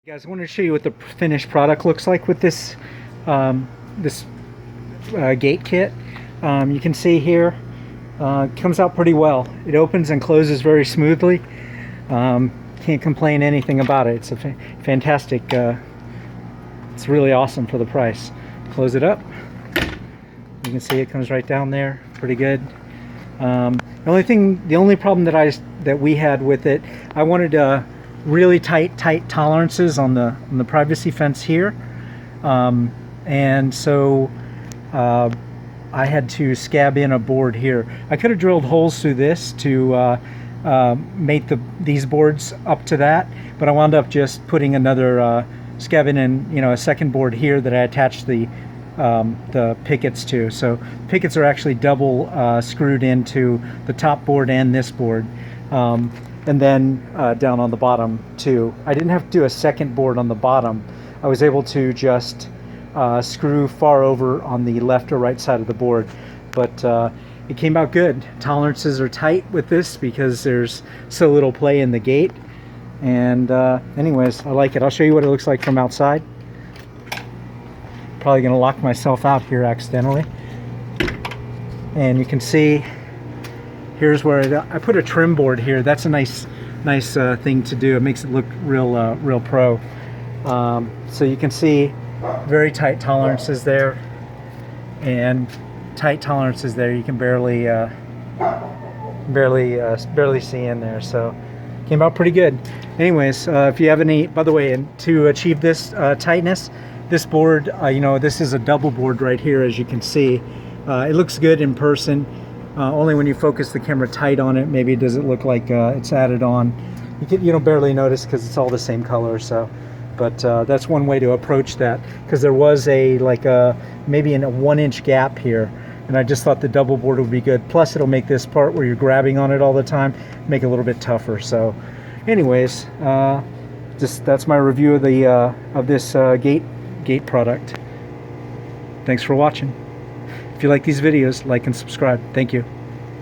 Guys, I wanted to show you what the finished product looks like with this gate kit. You can see here it comes out pretty well. It opens and closes very smoothly. Can't complain anything about it. It's a fantastic, it's really awesome for the price. Close it up. You can see it comes right down there, pretty good. The only problem that we had with it, I wanted really tight tolerances on the privacy fence here, and so I had to scab in a board here. I could have drilled holes through this to make these boards up to that, but I wound up just putting another scabbing in, a second board here that I attached the pickets to. So pickets are actually double screwed into the top board and this board. And then down on the bottom too. I didn't have to do a second board on the bottom. I was able to just screw far over on the left or right side of the board, but it came out good. Tolerances are tight with this because there's so little play in the gate, and anyways, I like it. I'll show you what it looks like from outside. Probably gonna lock myself out here accidentally, and you can see here's where I put a trim board here. That's a nice thing to do. It makes it look real pro. So you can see very tight tolerances there, and tight tolerances there. You can barely see in there. So came out pretty good. Anyways, if you have any, by the way, and to achieve this tightness, this board, this is a double board right here, as you can see. It looks good in person. Only when you focus the camera tight on it, maybe does it look like it's added on. You don't barely notice because it's all the same color. So, but that's one way to approach that, because there was maybe a 1-inch gap here, and I just thought the double board would be good. Plus, it'll make this part where you're grabbing on it all the time make it a little bit tougher. So, anyways, that's my review of this gate product. Thanks for watching. If you like these videos, like and subscribe. Thank you.